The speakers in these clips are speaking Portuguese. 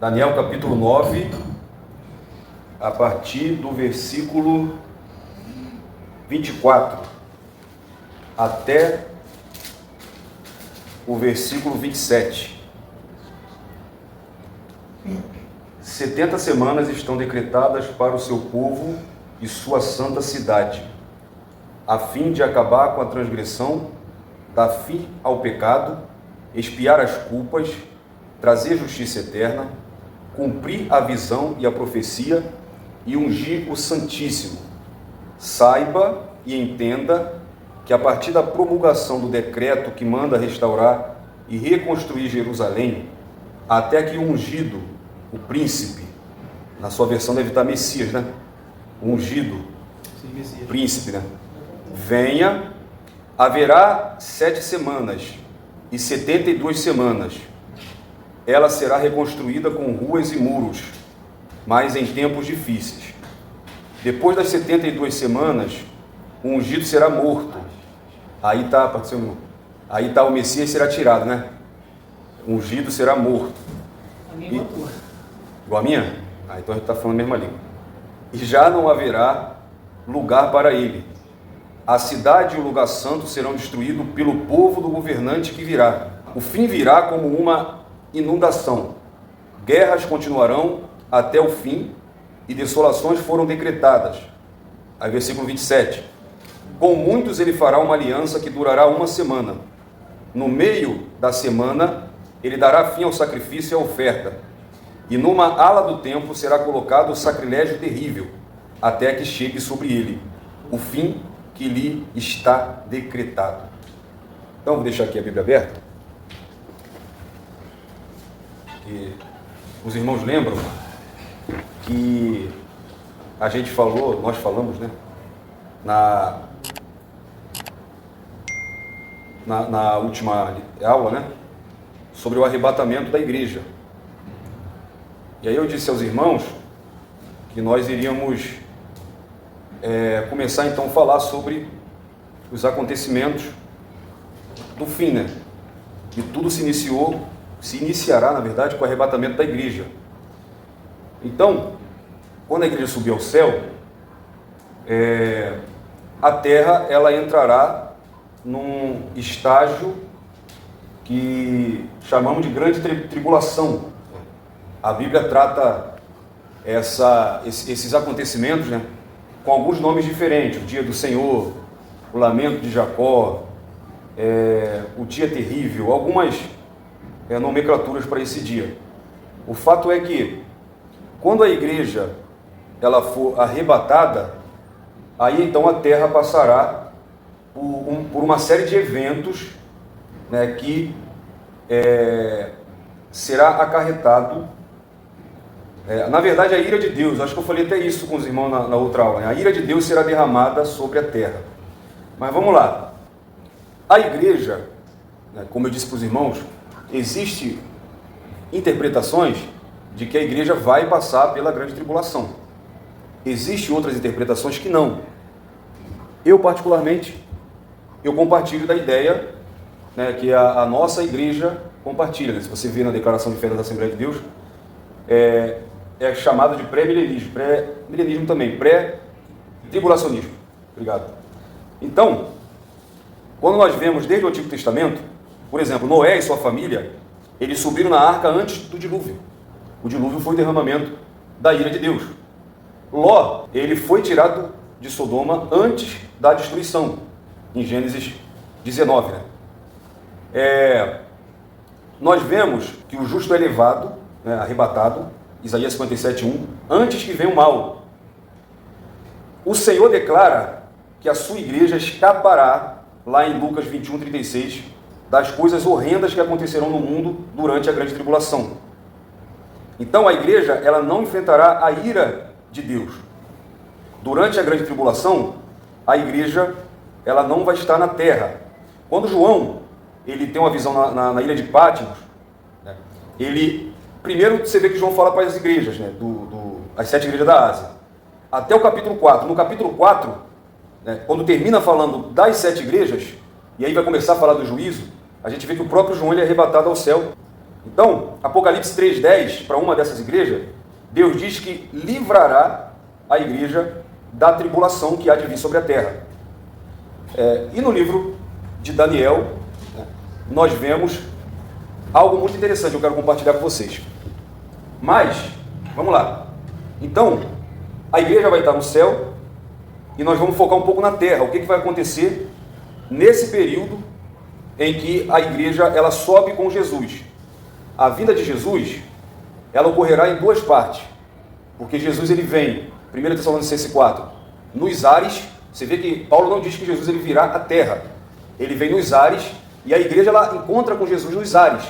Daniel capítulo 9, a partir do versículo 24 até o versículo 27. 70 semanas estão decretadas para o seu povo e sua santa cidade, a fim de acabar com a transgressão, dar fim ao pecado, expiar as culpas, trazer justiça eterna, cumprir a visão e a profecia e ungir o Santíssimo. Saiba e entenda que a partir da promulgação do decreto que manda restaurar e reconstruir Jerusalém, até que o ungido, o príncipe, na sua versão deve estar Messias, né? O ungido, sim, príncipe, né? Venha, haverá 7 semanas e 72 semanas. Ela será reconstruída com ruas e muros, mas em tempos difíceis. Depois das 72 semanas, o ungido será morto. Aí está o Messias será tirado, né? O ungido será morto. A mesma tua. Igual a minha? Então a gente está falando a mesma língua. E já não haverá lugar para ele. A cidade e o lugar santo serão destruídos pelo povo do governante que virá. O fim virá como uma inundação. Guerras continuarão até o fim e desolações foram decretadas. Aí versículo 27. Com muitos ele fará uma aliança que durará 1 semana. No meio da semana ele dará fim ao sacrifício e à oferta. E numa ala do templo será colocado o sacrilégio terrível, até que chegue sobre ele o fim que lhe está decretado. Então, vou deixar aqui a Bíblia aberta. E os irmãos lembram que a gente falou, nós falamos, né? Na última aula, né? Sobre o arrebatamento da igreja. E aí eu disse aos irmãos que nós iríamos começar então a falar sobre os acontecimentos do fim, né? E tudo se iniciará, na verdade, com o arrebatamento da igreja. Então, quando a igreja subir ao céu, a terra ela entrará num estágio que chamamos de grande tribulação. A Bíblia trata esses acontecimentos, né, com alguns nomes diferentes: o dia do Senhor, o lamento de Jacó, o dia terrível, algumas nomenclaturas para esse dia. O fato é que, quando a igreja ela for arrebatada, aí então a terra passará por uma série de eventos, né, que será acarretado. Na verdade, a ira de Deus, acho que eu falei até isso com os irmãos na outra aula, né? A ira de Deus será derramada sobre a terra. Mas vamos lá. A igreja, né, como eu disse para os irmãos, existem interpretações de que a igreja vai passar pela grande tribulação. Existem outras interpretações que não. Eu, particularmente, eu compartilho da ideia, né, que a nossa igreja compartilha, né? Se você vê na Declaração de Fé da Assembleia de Deus, é chamado de pré-milenismo, pré-milenismo também, pré-tribulacionismo. Obrigado. Então, quando nós vemos desde o Antigo Testamento, por exemplo, Noé e sua família, eles subiram na arca antes do dilúvio. O dilúvio foi o derramamento da ira de Deus. Ló, ele foi tirado de Sodoma antes da destruição, em Gênesis 19. Né? Nós vemos que o justo é levado, né, arrebatado, Isaías 57:1, antes que venha o mal. O Senhor declara que a sua igreja escapará, lá em Lucas 21:36, das coisas horrendas que acontecerão no mundo durante a grande tribulação. Então a igreja ela não enfrentará a ira de Deus. Durante a grande tribulação, a igreja ela não vai estar na terra. Quando João ele tem uma visão na ilha de Patmos, né, primeiro você vê que João fala para as igrejas, né, as 7 igrejas da Ásia, até o capítulo 4. No capítulo 4, né, quando termina falando das 7 igrejas, e aí vai começar a falar do juízo, a gente vê que o próprio João ele é arrebatado ao céu. Então, Apocalipse 3:10, para uma dessas igrejas, Deus diz que livrará a igreja da tribulação que há de vir sobre a terra. E no livro de Daniel, nós vemos algo muito interessante que eu quero compartilhar com vocês. Mas, vamos lá. Então, a igreja vai estar no céu e nós vamos focar um pouco na terra. O que vai acontecer nesse período em que a igreja ela sobe com Jesus? A vinda de Jesus, ela ocorrerá em duas partes. Porque Jesus ele vem, 1 Tessalonicenses 4, nos ares. Você vê que Paulo não diz que Jesus ele virá à terra. Ele vem nos ares e a igreja ela encontra com Jesus nos ares.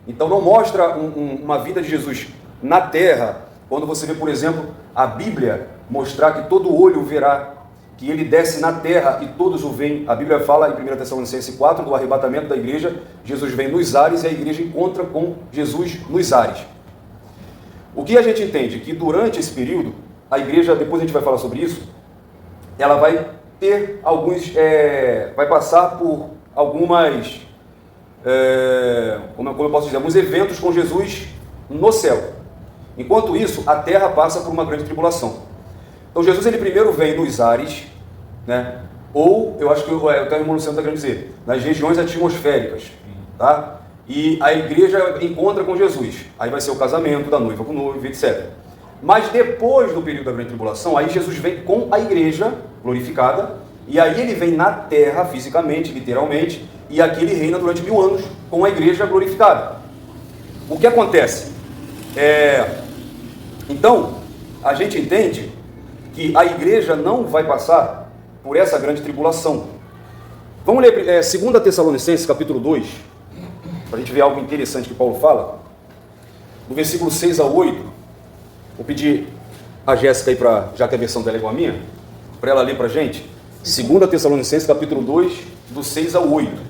Então não mostra uma vida de Jesus na terra, quando você vê, por exemplo, a Bíblia mostrar que todo olho verá, que ele desce na terra e todos o veem. A Bíblia fala em 1 Tessalonicenses 4, do arrebatamento da igreja, Jesus vem nos ares e a igreja encontra com Jesus nos ares. O que a gente entende? Que durante esse período, a igreja, depois a gente vai falar sobre isso, ela vai ter vai passar por algumas, como eu posso dizer, alguns eventos com Jesus no céu. Enquanto isso, a terra passa por uma grande tribulação. Então Jesus ele primeiro vem nos ares, né? Ou eu acho que o termo Luciano está querendo dizer, nas regiões atmosféricas, tá? E a igreja encontra com Jesus. Aí vai ser o casamento da noiva com o noivo, etc. Mas depois do período da grande tribulação, aí Jesus vem com a igreja glorificada, e aí ele vem na terra fisicamente, literalmente, e aqui ele reina durante 1000 anos com a igreja glorificada. O que acontece? Então, a gente entende que a igreja não vai passar por essa grande tribulação. Vamos ler 2 Tessalonicenses, capítulo 2, para a gente ver algo interessante que Paulo fala. Do versículo 6 a 8, vou pedir a Jéssica aí, já que a versão dela é igual a minha, para ela ler para a gente. 2 Tessalonicenses, capítulo 2, do 6 ao 8.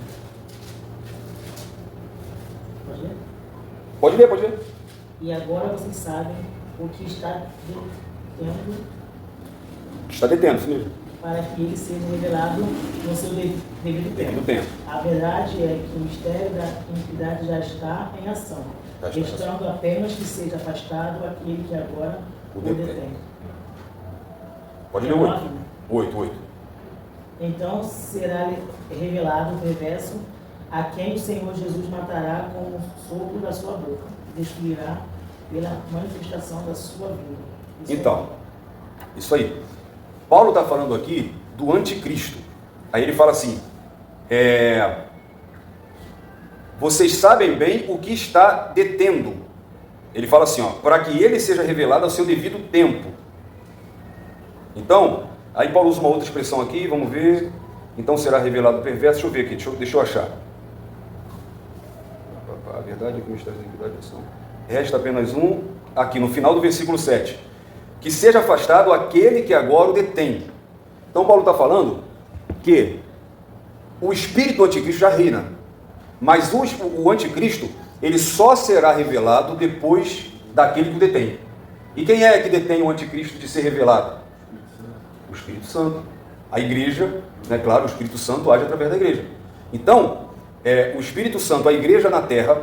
Pode ler, pode ler. E agora vocês sabem o que está detendo. Está detendo, isso mesmo. Para que ele seja revelado no seu devido tempo. A verdade é que o mistério da iniquidade já está em ação, restando apenas que seja afastado aquele que agora o detém. Pode ler 8. 8. Então será revelado o perverso, a quem o Senhor Jesus matará com o sopro da sua boca, destruirá pela manifestação da sua vida. Então, isso aí. Paulo está falando aqui do anticristo. Aí ele fala assim, vocês sabem bem o que está detendo. Ele fala assim, para que ele seja revelado ao seu devido tempo. Então, aí Paulo usa uma outra expressão aqui, vamos ver. Então será revelado o perverso. Deixa eu ver aqui, deixa eu achar. A verdade é que o mistério da iniquidade são. Resta apenas um, aqui no final do versículo 7. Que seja afastado aquele que agora o detém. Então Paulo está falando que o espírito do anticristo já reina. Mas o anticristo, ele só será revelado depois daquele que o detém. E quem é que detém o anticristo de ser revelado? O Espírito Santo. A igreja, né, claro, o Espírito Santo age através da igreja. Então, o Espírito Santo, a igreja na terra,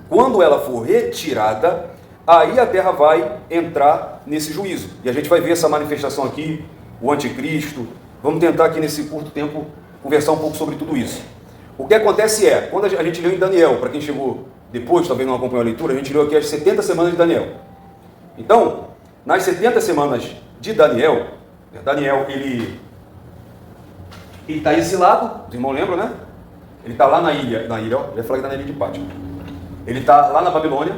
quando ela for retirada, aí a terra vai entrar nesse juízo. E a gente vai ver essa manifestação aqui, o anticristo. Vamos tentar aqui nesse curto tempo conversar um pouco sobre tudo isso. O que acontece quando a gente leu em Daniel, para quem chegou depois, talvez não acompanhou a leitura, a gente leu aqui as 70 semanas de Daniel. Então, nas 70 semanas de Daniel, ele está exilado, os irmãos lembram, né? Ele está lá na ilha, ó, já falei que está na ilha de Pátio. Ele está lá na Babilônia,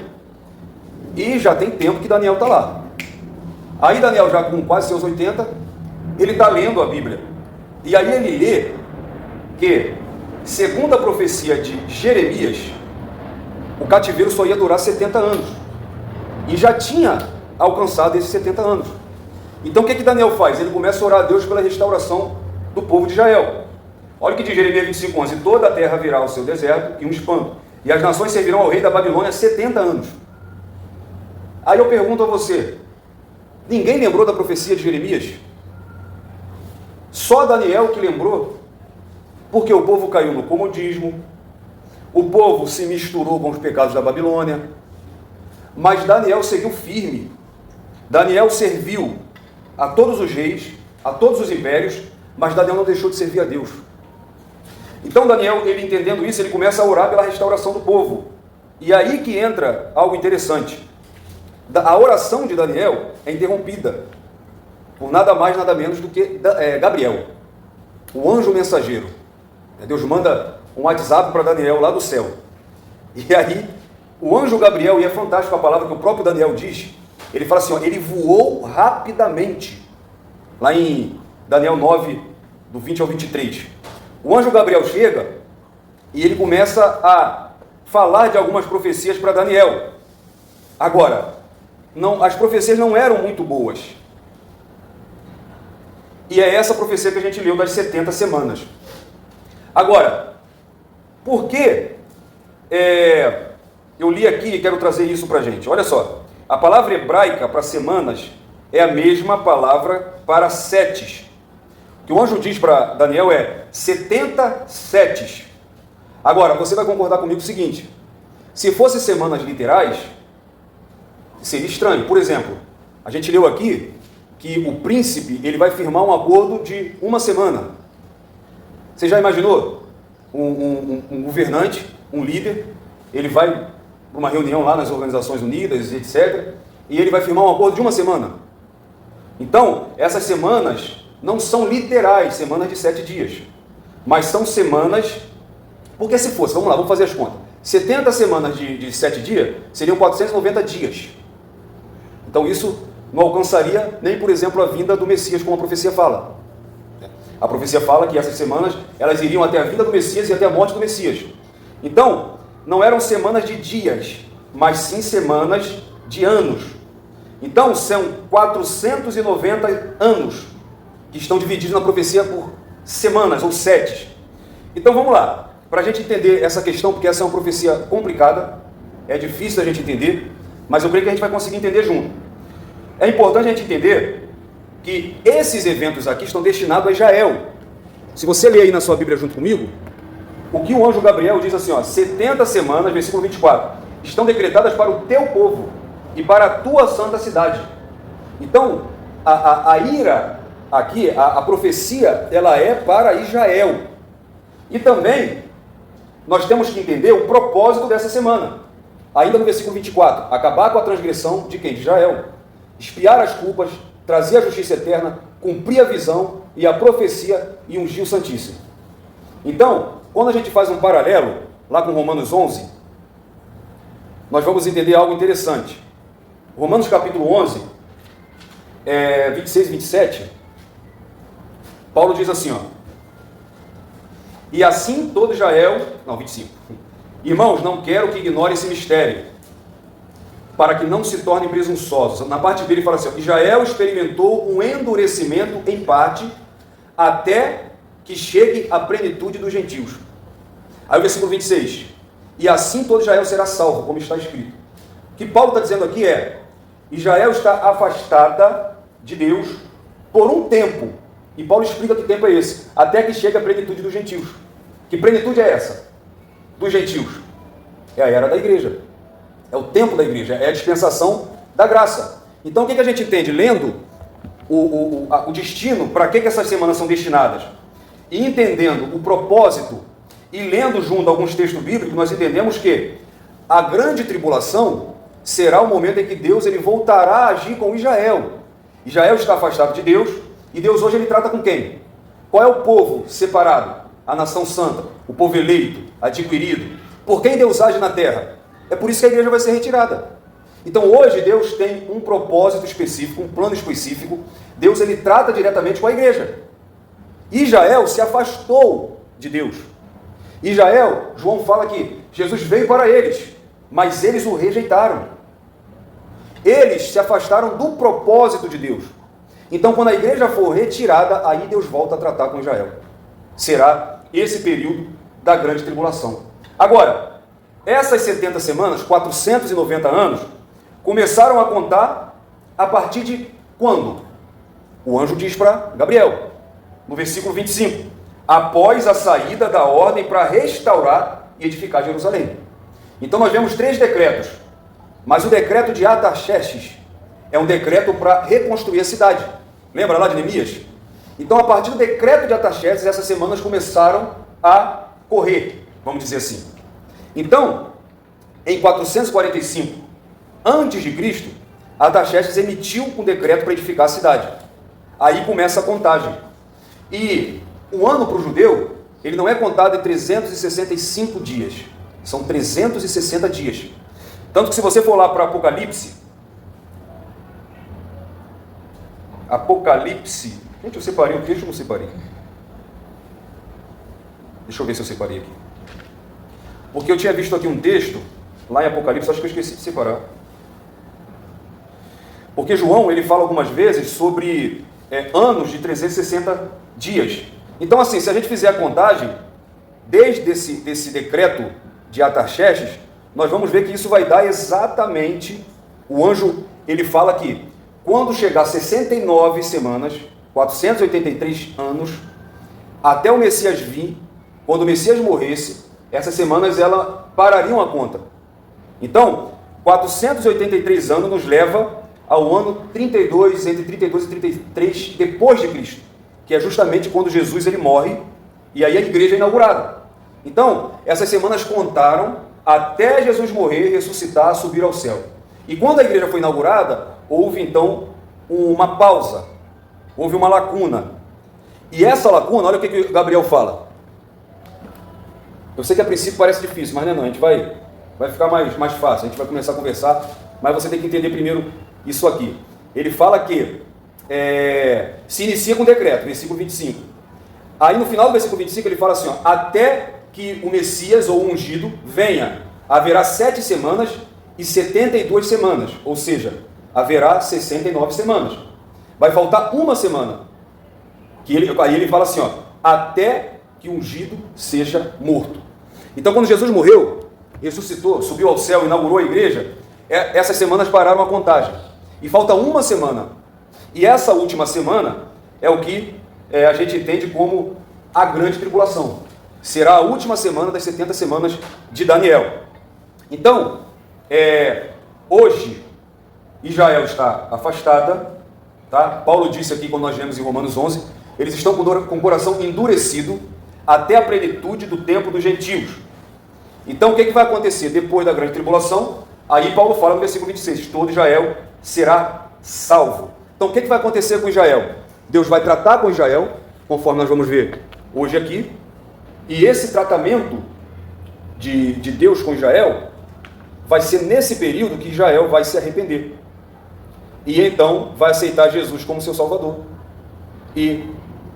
e já tem tempo que Daniel está lá. Aí Daniel, já com quase seus 80, ele está lendo a Bíblia. E aí ele lê que, segundo a profecia de Jeremias, o cativeiro só ia durar 70 anos. E já tinha alcançado esses 70 anos. Então o que Daniel faz? Ele começa a orar a Deus pela restauração do povo de Israel. Olha o que diz Jeremias 25:11. Toda a terra virá ao seu deserto e um espanto, e as nações servirão ao rei da Babilônia 70 anos. Aí eu pergunto a você, ninguém lembrou da profecia de Jeremias? Só Daniel que lembrou, porque o povo caiu no comodismo, o povo se misturou com os pecados da Babilônia, mas Daniel seguiu firme. Daniel serviu a todos os reis, a todos os impérios, mas Daniel não deixou de servir a Deus. Então Daniel, ele entendendo isso, ele começa a orar pela restauração do povo. E aí que entra algo interessante. A oração de Daniel é interrompida por nada mais, nada menos do que Gabriel, o anjo mensageiro. Deus manda um WhatsApp para Daniel lá do céu. E aí, o anjo Gabriel, e é fantástico a palavra que o próprio Daniel diz, ele fala assim, ó, ele voou rapidamente. Lá em Daniel 9, do 20 ao 23. O anjo Gabriel chega e ele começa a falar de algumas profecias para Daniel. Agora, as profecias não eram muito boas. E é essa profecia que a gente leu das 70 semanas. Agora, por que eu li aqui e quero trazer isso para a gente? Olha só, a palavra hebraica para semanas é a mesma palavra para setes. O que o anjo diz para Daniel é 70 setes. Agora, você vai concordar comigo o seguinte, se fosse semanas literais, seria estranho. Por exemplo, a gente leu aqui que o príncipe ele vai firmar um acordo de uma semana. Você já imaginou? Um governante, um líder, ele vai para uma reunião lá nas Organizações Unidas, etc., e ele vai firmar um acordo de uma semana. Então, essas semanas não são literais, semanas de 7 dias, mas são semanas, porque se fosse, vamos lá, vamos fazer as contas, 70 semanas de 7 dias, seriam 490 dias. Então isso não alcançaria nem, por exemplo, a vinda do Messias, como a profecia fala. A profecia fala que essas semanas, elas iriam até a vinda do Messias e até a morte do Messias. Então, não eram semanas de dias, mas sim semanas de anos. Então, são 490 anos que estão divididos na profecia por semanas ou setes. Então, vamos lá. Para a gente entender essa questão, porque essa é uma profecia complicada, é difícil a gente entender, mas eu creio que a gente vai conseguir entender junto. É importante a gente entender que esses eventos aqui estão destinados a Israel. Se você ler aí na sua Bíblia junto comigo, o que o anjo Gabriel diz assim, ó, 70 semanas, versículo 24, estão decretadas para o teu povo e para a tua santa cidade. Então, a ira aqui, a profecia, ela é para Israel. E também, nós temos que entender o propósito dessa semana. Ainda no versículo 24, acabar com a transgressão de quem? De Israel. Expiar as culpas, trazer a justiça eterna, cumprir a visão e a profecia e ungir o Santíssimo. Então, quando a gente faz um paralelo, lá com Romanos 11, nós vamos entender algo interessante. Romanos capítulo 11, 26 e 27, Paulo diz assim, ó, e assim todo Israel, 25, irmãos, não quero que ignore esse mistério, para que não se tornem presunçosos. Na parte dele fala assim, ó, Israel experimentou um endurecimento em parte, até que chegue à plenitude dos gentios. Aí o versículo 26, e assim todo Israel será salvo, como está escrito. O que Paulo está dizendo aqui é, Israel está afastada de Deus por um tempo, e Paulo explica que tempo é esse, até que chegue à plenitude dos gentios. Que plenitude é essa? Dos gentios. É a era da igreja. É o tempo da igreja, é a dispensação da graça. Então o que a gente entende? Lendo o destino, para que essas semanas são destinadas, e entendendo o propósito, e lendo junto alguns textos bíblicos, nós entendemos que a grande tribulação será o momento em que Deus ele voltará a agir com Israel. Israel está afastado de Deus, e Deus hoje ele trata com quem? Qual é o povo separado? A nação santa, o povo eleito, adquirido. Por quem Deus age na terra? É por isso que a igreja vai ser retirada. Então hoje Deus tem um propósito específico, um plano específico. Deus ele trata diretamente com a igreja. Israel se afastou de Deus. Israel, João fala que Jesus veio para eles, mas eles o rejeitaram. Eles se afastaram do propósito de Deus. Então quando a igreja for retirada, aí Deus volta a tratar com Israel. Será esse período da grande tribulação. Agora, essas 70 semanas, 490 anos, começaram a contar a partir de quando? O anjo diz para Gabriel, no versículo 25, após a saída da ordem para restaurar e edificar Jerusalém. Então nós vemos 3 decretos, mas o decreto de Artaxerxes é um decreto para reconstruir a cidade. Lembra lá de Neemias? Então, a partir do decreto de Artaxerxes, essas semanas começaram a correr, vamos dizer assim. Então, em 445 a.C., Artaxerxes emitiu um decreto para edificar a cidade. Aí começa a contagem. E o ano para o judeu, ele não é contado em 365 dias. São 360 dias. Tanto que se você for lá para Apocalipse... Gente, eu separei o texto ou não separei? Deixa eu ver se eu separei aqui. Porque eu tinha visto aqui um texto, lá em Apocalipse, acho que eu esqueci de separar. Porque João, ele fala algumas vezes sobre anos de 360 dias. Então, assim, se a gente fizer a contagem, desde esse decreto de Artaxerxes, nós vamos ver que isso vai dar exatamente, o anjo, ele fala que quando chegar 69 semanas, 483 anos, até o Messias vir, quando o Messias morresse, essas semanas elas parariam a conta. Então, 483 anos nos leva ao ano 32, entre 32 e 33 depois de Cristo, que é justamente quando Jesus ele morre e aí a igreja é inaugurada. Então, essas semanas contaram até Jesus morrer, ressuscitar, subir ao céu. E quando a igreja foi inaugurada, houve então uma pausa, houve uma lacuna. E essa lacuna, olha o que Gabriel fala. Eu sei que a princípio parece difícil, mas não, a gente vai ficar mais fácil, a gente vai começar a conversar, mas você tem que entender primeiro isso aqui. Ele fala que se inicia com decreto, versículo 25. Aí no final do versículo 25 ele fala assim, ó, até que o Messias ou o ungido venha, haverá 7 semanas e 72 semanas, ou seja, haverá 69 semanas. Vai faltar uma semana. Aí ele fala assim, ó, até que o ungido seja morto. Então, quando Jesus morreu, ressuscitou, subiu ao céu, inaugurou a igreja, essas semanas pararam a contagem. E falta uma semana. E essa última semana é o que a gente entende como a grande tribulação. Será a última semana das 70 semanas de Daniel. Então, hoje, Israel está afastada, tá? Paulo disse aqui, quando nós lemos em Romanos 11, eles estão com o coração endurecido até a plenitude do tempo dos gentios. Então, o que vai acontecer depois da grande tribulação? Aí Paulo fala no versículo 26, todo Israel será salvo. Então, o que vai acontecer com Israel? Deus vai tratar com Israel, conforme nós vamos ver hoje aqui, e esse tratamento de Deus com Israel vai ser nesse período que Israel vai se arrepender. E então vai aceitar Jesus como seu Salvador. E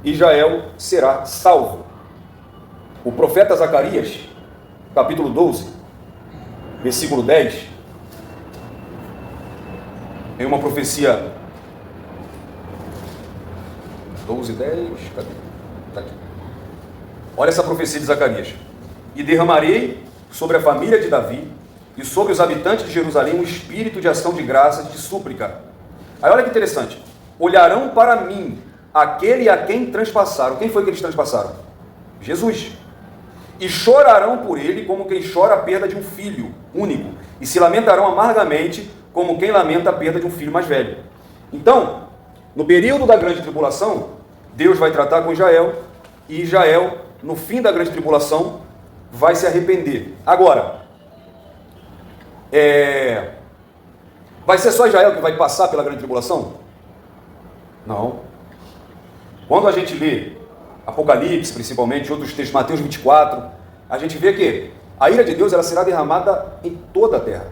Israel será salvo. O profeta Zacarias, capítulo 12, versículo 10, em uma profecia 12, 10, cadê? Tá aqui. Olha essa profecia de Zacarias. E derramarei sobre a família de Davi e sobre os habitantes de Jerusalém um espírito de ação de graças, de súplica. Aí olha que interessante. Olharão para mim aquele a quem transpassaram. Quem foi que eles transpassaram? Jesus. E chorarão por ele como quem chora a perda de um filho único. E se lamentarão amargamente como quem lamenta a perda de um filho mais velho. Então, no período da grande tribulação, Deus vai tratar com Israel. E Israel, no fim da grande tribulação, vai se arrepender. Agora, vai ser só Israel que vai passar pela grande tribulação? Não. Quando a gente lê Apocalipse, principalmente, outros textos, Mateus 24, a gente vê que a ira de Deus ela será derramada em toda a terra.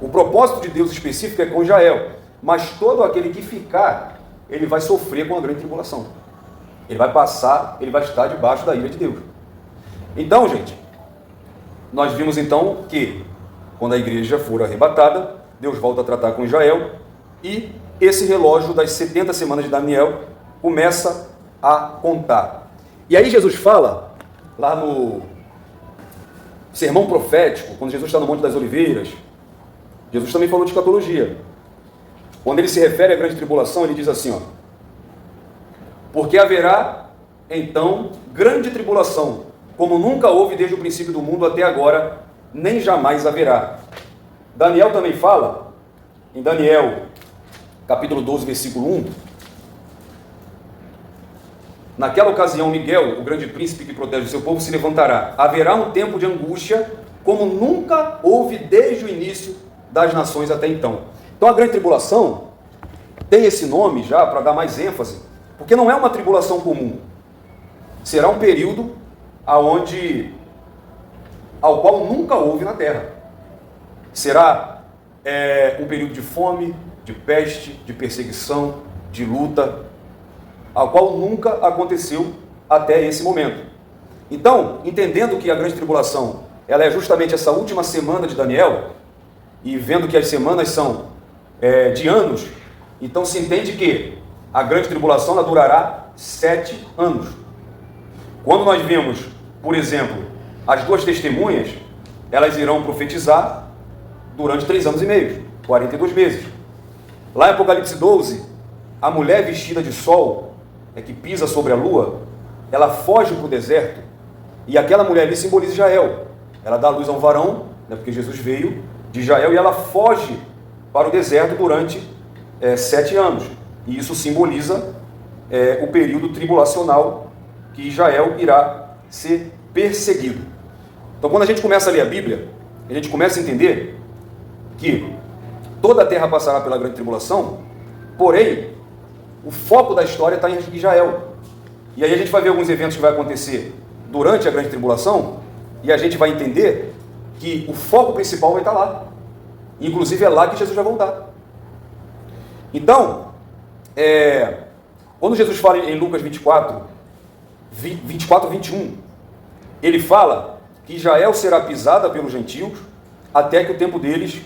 O propósito de Deus específico é com Israel, mas todo aquele que ficar, ele vai sofrer com a grande tribulação. Ele vai passar, ele vai estar debaixo da ira de Deus. Então, gente, nós vimos então que quando a igreja for arrebatada, Deus volta a tratar com Israel e esse relógio das 70 semanas de Daniel começa a contar. E aí Jesus fala, lá no sermão profético, quando Jesus está no Monte das Oliveiras, Jesus também falou de escatologia. Quando ele se refere à grande tribulação, ele diz assim, ó, porque haverá, então, grande tribulação, como nunca houve desde o princípio do mundo até agora, nem jamais haverá. Daniel também fala, em Daniel, capítulo 12, versículo 1, naquela ocasião, Miguel, o grande príncipe que protege o seu povo, se levantará. Haverá um tempo de angústia, como nunca houve desde o início das nações até então. Então a grande tribulação tem esse nome já para dar mais ênfase, porque não é uma tribulação comum. Será um período ao qual nunca houve na terra. Será um período de fome, de peste, de perseguição, de luta, ao qual nunca aconteceu até esse momento. Então, entendendo que a grande tribulação ela é justamente essa última semana de Daniel, e vendo que as semanas são de anos, então se entende que a grande tribulação ela durará 7 anos. Quando nós vemos, por exemplo, as 2 testemunhas, elas irão profetizar durante 3 anos e meio, 42 meses. Lá em Apocalipse 12, a mulher vestida de sol, que pisa sobre a lua, ela foge para o deserto, e aquela mulher ali simboliza Israel. Ela dá luz a um varão, porque Jesus veio de Israel, e ela foge para o deserto durante 7 anos. E isso simboliza o período tribulacional que Israel irá ser perseguido. Então, quando a gente começa a ler a Bíblia, a gente começa a entender que toda a terra passará pela grande tribulação, porém, o foco da história está em Israel. E aí a gente vai ver alguns eventos que vai acontecer durante a grande tribulação, e a gente vai entender que o foco principal vai estar lá. Inclusive é lá que Jesus vai voltar. Então, quando Jesus fala em Lucas 24, 21, ele fala que Israel será pisada pelos gentios até que o tempo deles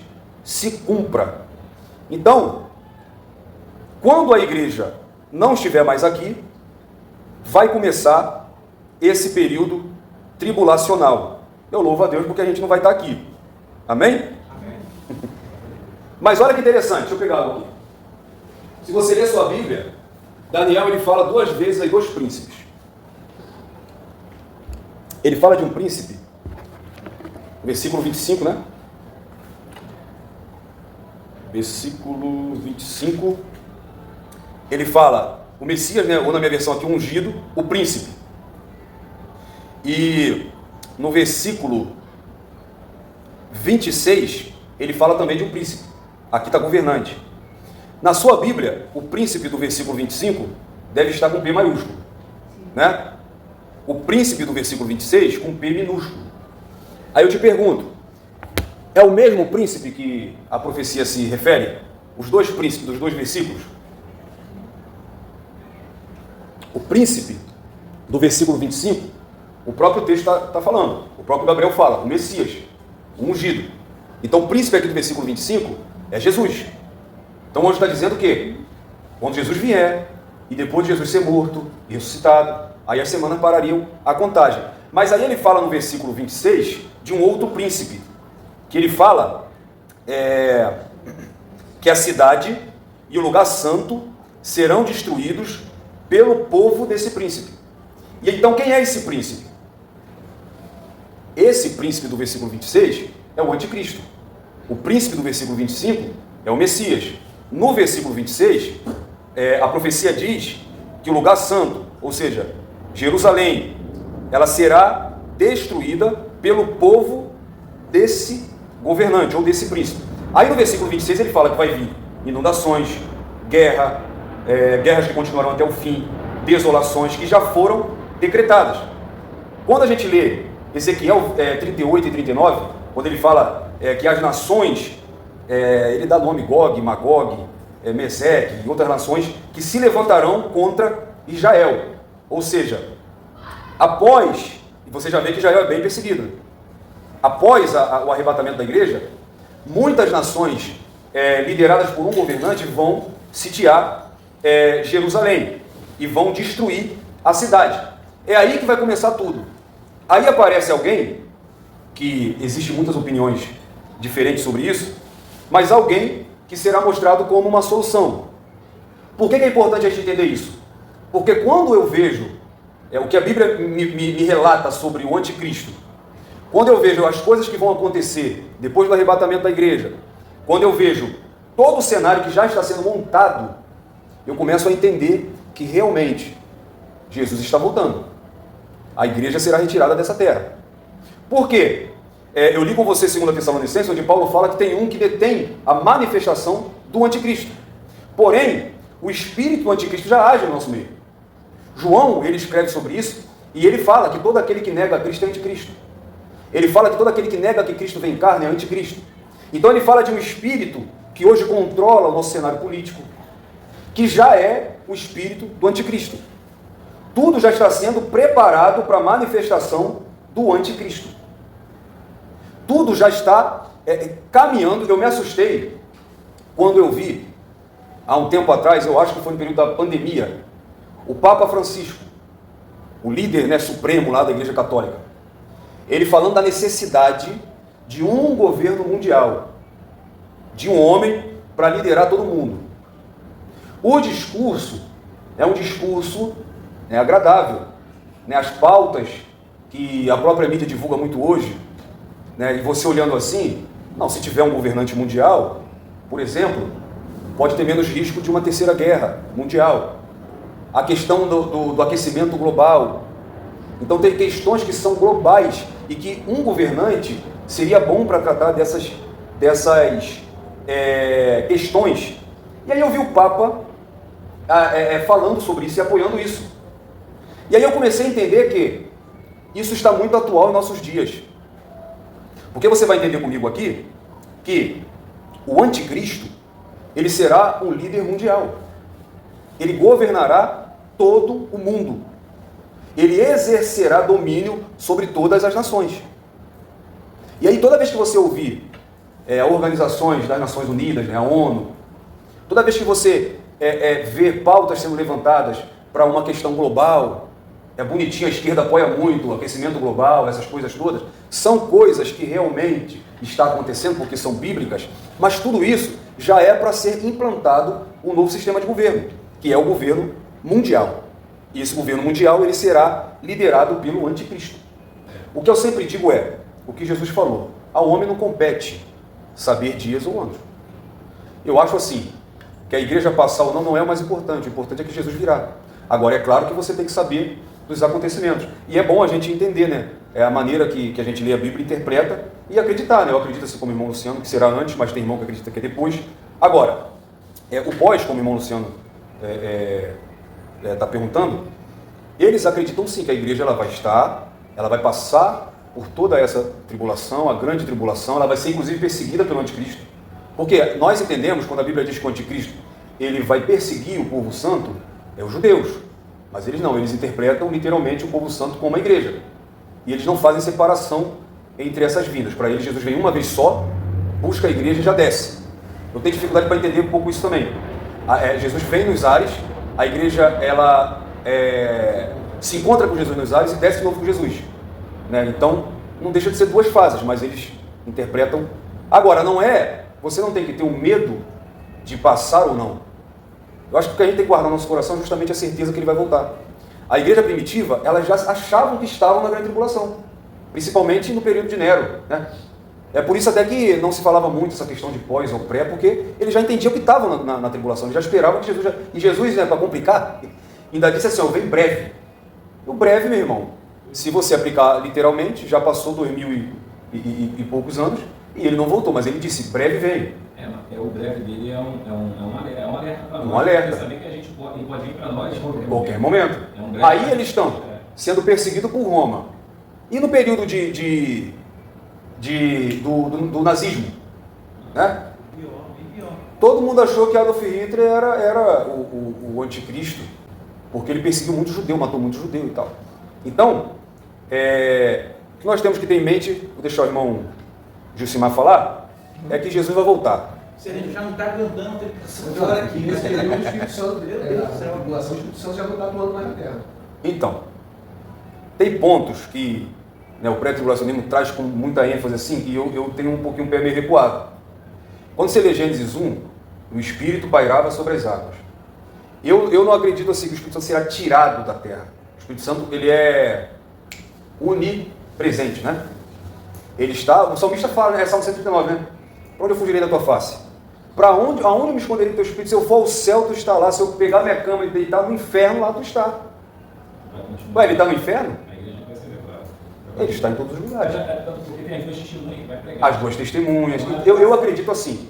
se cumpra. Então, quando a igreja não estiver mais aqui, vai começar esse período tribulacional. Eu louvo a Deus porque a gente não vai estar aqui. Amém? Amém. Mas olha que interessante, deixa eu pegar algo aqui. Se você ler sua Bíblia, Daniel ele fala 2 vezes aí 2 príncipes. Ele fala de um príncipe, versículo 25, né? Versículo 25, ele fala, o Messias, né, ou na minha versão aqui, ungido, o príncipe. E no versículo 26, ele fala também de um príncipe. Aqui está governante. Na sua Bíblia, o príncipe do versículo 25 deve estar com P maiúsculo, né? O príncipe do versículo 26 com P minúsculo. Aí eu te pergunto, é o mesmo príncipe que a profecia se refere? Os 2 príncipes dos 2 versículos? O príncipe do versículo 25, o próprio texto está falando, o próprio Gabriel fala, o Messias, o ungido. Então o príncipe aqui do versículo 25 é Jesus. Então o anjo está dizendo que quando Jesus vier, e depois de Jesus ser morto e ressuscitado, aí as semanas parariam a contagem. Mas aí ele fala no versículo 26 de um outro príncipe, que ele fala que a cidade e o lugar santo serão destruídos pelo povo desse príncipe. E então quem é esse príncipe? Esse príncipe do versículo 26 é o anticristo. O príncipe do versículo 25 é o Messias. No versículo 26, a profecia diz que o lugar santo, ou seja, Jerusalém, ela será destruída pelo povo desse governante ou desse príncipe. Aí no versículo 26 ele fala que vai vir inundações, guerras que continuarão até o fim, desolações que já foram decretadas. Quando a gente lê Ezequiel 38 e 39, quando ele fala que as nações, ele dá nome Gog, Magog, Meseque e outras nações que se levantarão contra Israel. Ou seja, após, e você já vê que Israel é bem perseguido, após o arrebatamento da igreja, muitas nações lideradas por um governante vão sitiar Jerusalém e vão destruir a cidade. É aí que vai começar tudo. Aí aparece alguém, que existem muitas opiniões diferentes sobre isso, mas alguém que será mostrado como uma solução. Por que é importante a gente entender isso? Porque quando eu vejo o que a Bíblia me relata sobre o anticristo, quando eu vejo as coisas que vão acontecer depois do arrebatamento da igreja, quando eu vejo todo o cenário que já está sendo montado, eu começo a entender que realmente Jesus está voltando. A igreja será retirada dessa terra. Por quê? Eu li com você 2 Tessalonicenses, onde Paulo fala que tem um que detém a manifestação do anticristo. Porém, o espírito do anticristo já age no nosso meio. João, ele escreve sobre isso, e ele fala que todo aquele que nega a Cristo é anticristo. Ele fala que todo aquele que nega que Cristo vem em carne é anticristo. Então ele fala de um espírito que hoje controla o nosso cenário político, que já é o espírito do anticristo. Tudo já está sendo preparado para a manifestação do anticristo. Tudo já está caminhando. Eu me assustei quando eu vi, há um tempo atrás, eu acho que foi no período da pandemia, o Papa Francisco, o líder supremo lá da Igreja Católica, ele falando da necessidade de um governo mundial, de um homem para liderar todo mundo. O discurso é um discurso agradável. As pautas que a própria mídia divulga muito hoje, e você olhando assim, não, se tiver um governante mundial, por exemplo, pode ter menos risco de uma terceira guerra mundial. A questão do aquecimento global. Então tem questões que são globais e que um governante seria bom para tratar dessas questões. E aí eu vi o Papa falando sobre isso e apoiando isso. E aí eu comecei a entender que isso está muito atual em nossos dias. Porque você vai entender comigo aqui que o anticristo, ele será um líder mundial. Ele governará todo o mundo. Ele exercerá domínio sobre todas as nações. E aí toda vez que você ouvir organizações das Nações Unidas, a ONU, toda vez que você ver pautas sendo levantadas para uma questão global, é bonitinho, a esquerda apoia muito o aquecimento global, essas coisas todas, são coisas que realmente está acontecendo porque são bíblicas, mas tudo isso já é para ser implantado um novo sistema de governo, que é o governo mundial. E esse governo mundial ele será liderado pelo anticristo. O que eu sempre digo é, o que Jesus falou, ao homem não compete saber dias ou anos. Eu acho assim, que a igreja passar ou não é o mais importante, o importante é que Jesus virá. Agora, é claro que você tem que saber dos acontecimentos. E é bom a gente entender, é a maneira que a gente lê a Bíblia, interpreta e acreditar, Eu acredito assim como o irmão Luciano, que será antes, mas tem irmão que acredita que é depois. Agora, o pós, como o irmão Luciano está perguntando, eles acreditam sim que a igreja ela vai passar por toda essa tribulação, a grande tribulação, ela vai ser inclusive perseguida pelo anticristo. Porque nós entendemos, quando a Bíblia diz que o anticristo ele vai perseguir o povo santo, é os judeus. Mas eles não, eles interpretam literalmente o povo santo como a igreja. E eles não fazem separação entre essas vindas. Para eles, Jesus vem uma vez só, busca a igreja e já desce. Eu tenho dificuldade para entender um pouco isso também. Jesus vem nos ares, a igreja ela se encontra com Jesus nos ares e desce de novo com Jesus. Então, não deixa de ser duas fases, mas eles interpretam. Agora, você não tem que ter um medo de passar ou não. Eu acho que o que a gente tem que guardar no nosso coração é justamente a certeza que ele vai voltar. A igreja primitiva, elas já achavam que estavam na grande tribulação, principalmente no período de Nero. É por isso até que não se falava muito essa questão de pós ou pré, porque eles já entendiam que estavam na tribulação, eles já esperavam que Jesus... E Jesus, para complicar, ainda disse assim, vem breve. O breve, meu irmão, se você aplicar literalmente, já passou 2000 e poucos anos, e ele não voltou, mas ele disse, breve vem. O breve dele é um alerta para nós. Um alerta. Saber que a gente pode vir para nós em qualquer momento. Aí eles estão sendo perseguidos por Roma. E no período do nazismo, todo mundo achou que Adolf Hitler era o anticristo, porque ele perseguiu muito judeu, matou muito judeu e tal. Então, o que nós temos que ter em mente, vou deixar o irmão Gilcimar falar, é que Jesus vai voltar. Se a gente já não está cantando, tem que agora aqui, nesse período, o Espírito Santo, a tribulação, o Espírito Santo já não está atuando mais na Terra. Então, tem pontos que o pré-tribulacionismo traz com muita ênfase assim, que eu tenho um pouquinho o pé meio recuado. Quando você lê Gênesis 1, o Espírito pairava sobre as águas. Eu não acredito assim que o Espírito Santo será tirado da terra. O Espírito Santo, ele é onipresente, né? Ele está, o salmista fala, né? Salmo 139, né? Para onde eu fugirei da tua face? Aonde eu me esconderei do teu Espírito? Se eu for ao céu, tu está lá. Se eu pegar minha cama e deitar no inferno, lá tu está. Ué, ele está no inferno? Ele está em todos os lugares. Porque tem as duas testemunhas que vai pregar. As duas testemunhas. Eu acredito assim.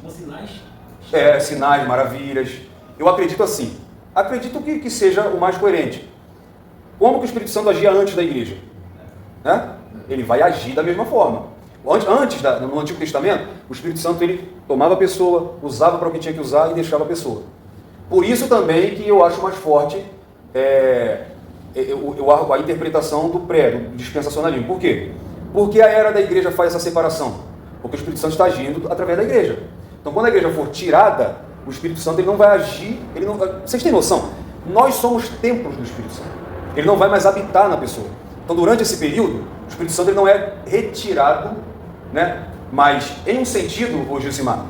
Sinais, maravilhas. Eu acredito assim. Acredito que seja o mais coerente. Como que o Espírito Santo agia antes da igreja? Né? Ele vai agir da mesma forma. No Antigo Testamento, o Espírito Santo ele tomava a pessoa, usava para o que tinha que usar e deixava a pessoa. Por isso também que eu acho mais forte a interpretação do dispensacionalismo. Por quê? Porque a era da igreja faz essa separação. Porque o Espírito Santo está agindo através da igreja. Então, quando a igreja for tirada, o Espírito Santo ele não vai agir. Vocês têm noção? Nós somos templos do Espírito Santo. Ele não vai mais habitar na pessoa. Então, durante esse período, o Espírito Santo ele não é retirado, né? Mas, em um sentido, ô Gilcimar,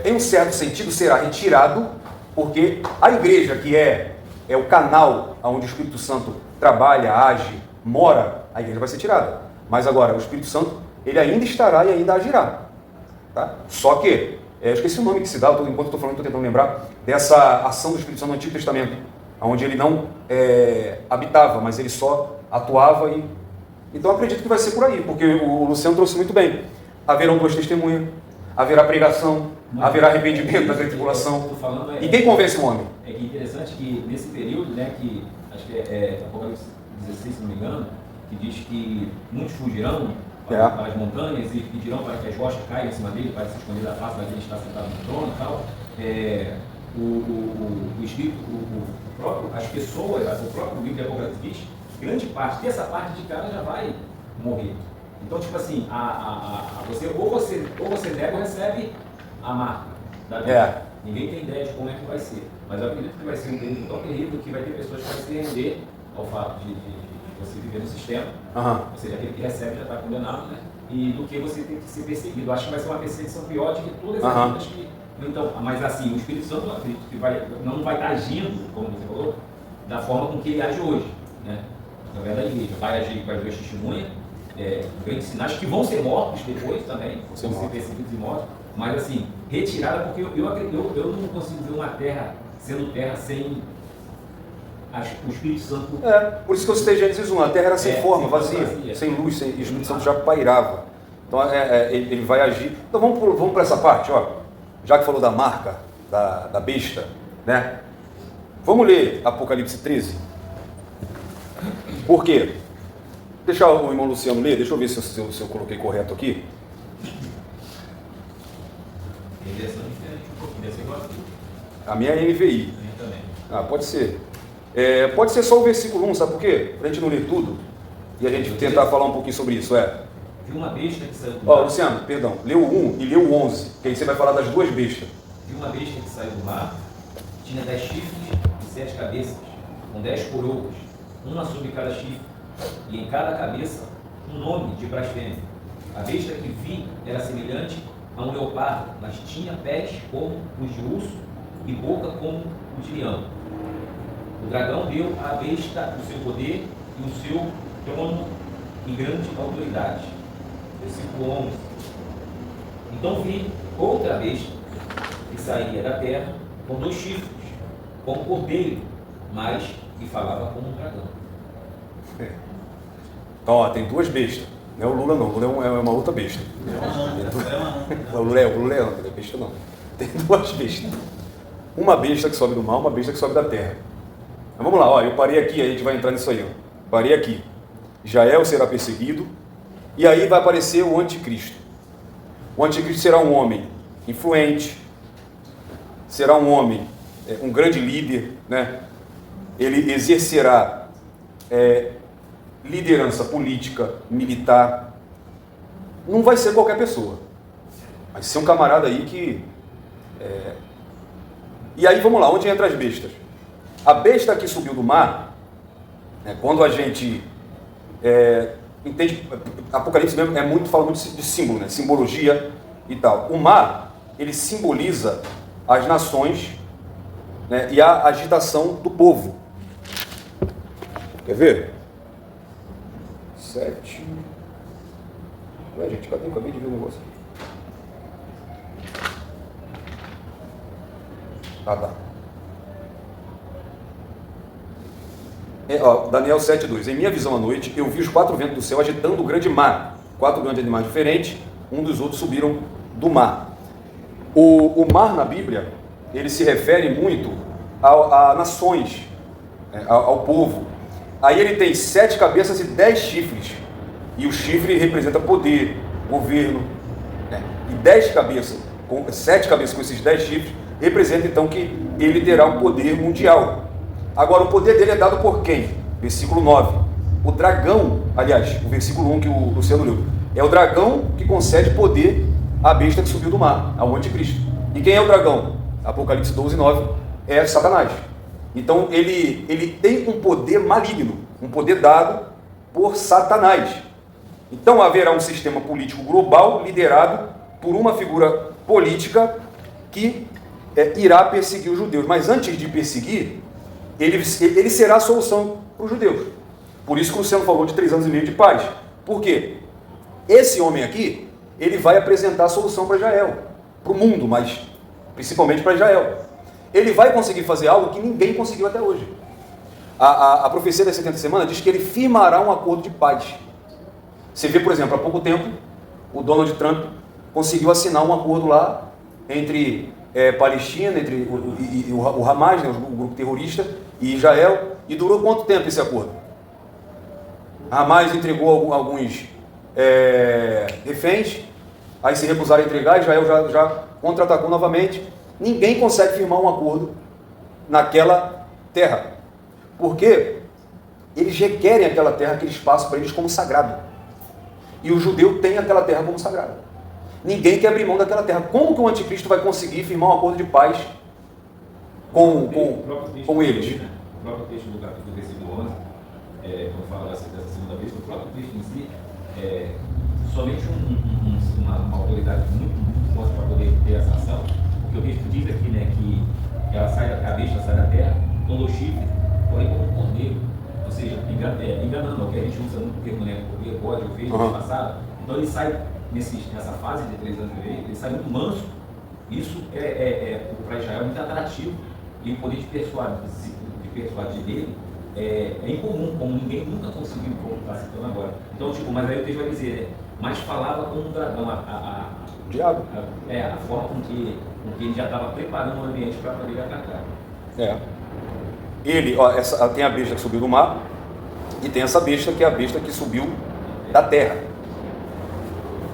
em um certo sentido, será retirado, porque a igreja, que é o canal onde o Espírito Santo trabalha, age, mora, a igreja vai ser tirada. Mas agora, o Espírito Santo, ele ainda estará e ainda agirá. Tá? Só que, eu esqueci o nome que se dá, enquanto estou falando, estou tentando lembrar, dessa ação do Espírito Santo no Antigo Testamento, onde ele não habitava, mas ele só atuava. Então acredito que vai ser por aí, porque o Luciano trouxe muito bem. Haverão duas testemunhas, haverá pregação, haverá arrependimento da tribulação. E quem convence o homem? É que interessante que nesse período, né, que acho que é Apocalipse 16, se não me engano, que diz que muitos fugirão para as montanhas e pedirão para que as rochas caiam em cima dele, para se esconder da face daquele que está sentado no trono e tal. O Espírito, as pessoas, o próprio livro de Apocalipse diz, grande parte dessa parte de cara já vai morrer. Então, tipo assim, ou você nega ou recebe a marca da vida. Ninguém tem ideia de como é que vai ser. Mas eu acredito que vai ser um período tão terrível que vai ter pessoas que vão se render ao fato de você viver no sistema. Ou seja, aquele que recebe já está condenado, né? E do que você ter que ser perseguido. Eu acho que vai ser uma perseguição pior do que todas as vidas que... Então, mas assim, o Espírito Santo, eu acredito que não vai estar agindo, como você falou, da forma com que ele age hoje, né? Através da igreja. Vai agir com as duas testemunhas, grandes sinais que vão ser mortos depois também, vão ser perseguidos e mortos, mas assim, retirada, porque eu não consigo ver uma terra sendo terra sem o Espírito Santo. Por isso que eu citei Gênesis 1, a terra era sem forma, vazia, sem luz, e o Espírito Santo já pairava. Então ele vai agir. Então vamos para essa parte, ó. Já que falou da marca, da besta, né? Vamos ler Apocalipse 13. Por quê? Deixa o irmão Luciano ler, deixa eu ver se eu coloquei correto aqui. A minha é NVI. Pode ser. Pode ser só o versículo 1, sabe por quê? Para a gente não ler tudo e a gente tentar falar um pouquinho sobre isso. Vi uma besta que saiu do mar. Luciano, perdão, leu o 1 e leu o 11, que aí você vai falar das duas bestas. Vi uma besta que saiu do mar, tinha 10 chifres e 7 cabeças, com 10 coroas, uma sobre cada chifre, e em cada cabeça um nome de blasfêmia. A besta que vi era semelhante a um leopardo, mas tinha pés como os de urso e boca como os de leão. O dragão deu à besta o seu poder e o seu trono e grande autoridade. Versículo 11. Então vi outra besta que saía da terra com 2 chifres, como cordeiro, mas que falava como um dragão. Então, tem duas bestas. Não é o Lula não, o Lula é uma outra besta. O Lula é besta não. Tem duas bestas. Uma besta que sobe do mar, uma besta que sobe da terra. Mas vamos lá, eu parei aqui, a gente vai entrar nisso aí. Parei aqui. Jael será perseguido, e aí vai aparecer o anticristo. O anticristo será um homem influente, será um homem, um grande líder, né? Ele exercerá liderança política, militar. Não vai ser qualquer pessoa, vai ser um camarada aí que... E aí vamos lá, onde entra as bestas? A besta que subiu do mar, quando a gente entende, Apocalipse mesmo fala muito de símbolo, né? Simbologia e tal. O mar, ele simboliza as nações, né? E a agitação do povo. Quer ver? 7. Ué, gente, cadê? Eu acabei de ver o negócio aqui. Tá. Daniel 7,2. Em minha visão à noite, eu vi os 4 ventos do céu agitando o grande mar. 4 grandes animais diferentes, um dos outros subiram do mar. O mar na Bíblia, ele se refere muito a nações, ao povo. Aí ele tem 7 cabeças e 10 chifres. E o chifre representa poder, governo. E 10 cabeças, 7 cabeças com esses 10 chifres, representa então que ele terá um poder mundial. Agora, o poder dele é dado por quem? Versículo 9. O dragão, aliás, o versículo 1 que o Luciano leu, é o dragão que concede poder à besta que subiu do mar, ao anticristo. E quem é o dragão? Apocalipse 12, 9, é Satanás. Então, ele tem um poder maligno, um poder dado por Satanás. Então, haverá um sistema político global liderado por uma figura política que irá perseguir os judeus. Mas antes de perseguir, ele será a solução para os judeus. Por isso que o Luciano falou de 3 anos e meio de paz. Por quê? Esse homem aqui, ele vai apresentar a solução para Israel, para o mundo, mas principalmente para Israel. Ele vai conseguir fazer algo que ninguém conseguiu até hoje. A profecia das 70 semanas diz que ele firmará um acordo de paz. Você vê, por exemplo, há pouco tempo, o Donald Trump conseguiu assinar um acordo lá entre Palestina, entre o Hamas, né, o grupo terrorista, e Israel. E durou quanto tempo esse acordo? Hamas entregou alguns reféns, aí se recusaram a entregar, Israel já contra-atacou novamente. Ninguém consegue firmar um acordo naquela terra, porque eles requerem aquela terra, aquele espaço para eles como sagrado. E o judeu tem aquela terra como sagrada. Ninguém quer abrir mão daquela terra. Como que o anticristo vai conseguir firmar um acordo de paz com eles? O próprio texto do capítulo versículo 11, quando fala dessa segunda vez, o próprio texto em si, somente uma autoridade muito forte para poder ter essa ação, porque o texto diz aqui, né, que ela a besta sai da terra com o chifre, porém como um cordeiro, ou seja, enganando, o que a gente usa muito termo, né, cordeiro, bode, ovelha, passado. Então ele sai nessa fase de 3 anos e meio, ele sai muito manso. Isso para Israel muito atrativo, e o poder de persuadir dele é incomum, como ninguém nunca conseguiu, como está citando agora. Então, mas aí o texto vai dizer, né, mas falava como um dragão, o diabo. A forma com que ele já estava preparando o ambiente para poder atacar. Ele, tem a besta que subiu do mar, e tem essa besta que é a besta que subiu da terra.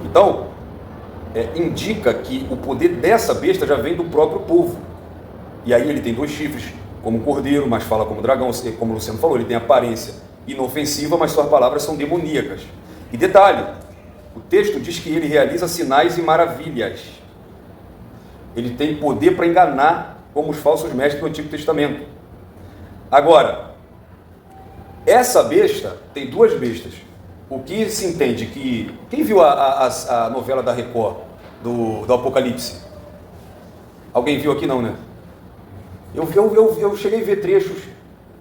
Então, indica que o poder dessa besta já vem do próprio povo. E aí ele tem 2 chifres, como um cordeiro, mas fala como dragão, como o Luciano falou, ele tem aparência inofensiva, mas suas palavras são demoníacas. E detalhe, o texto diz que ele realiza sinais e maravilhas. Ele tem poder para enganar, como os falsos mestres do Antigo Testamento. Agora, essa besta tem 2 bestas. O que se entende que... Quem viu a novela da Record, do Apocalipse? Alguém viu aqui? Não, né? Eu cheguei a ver trechos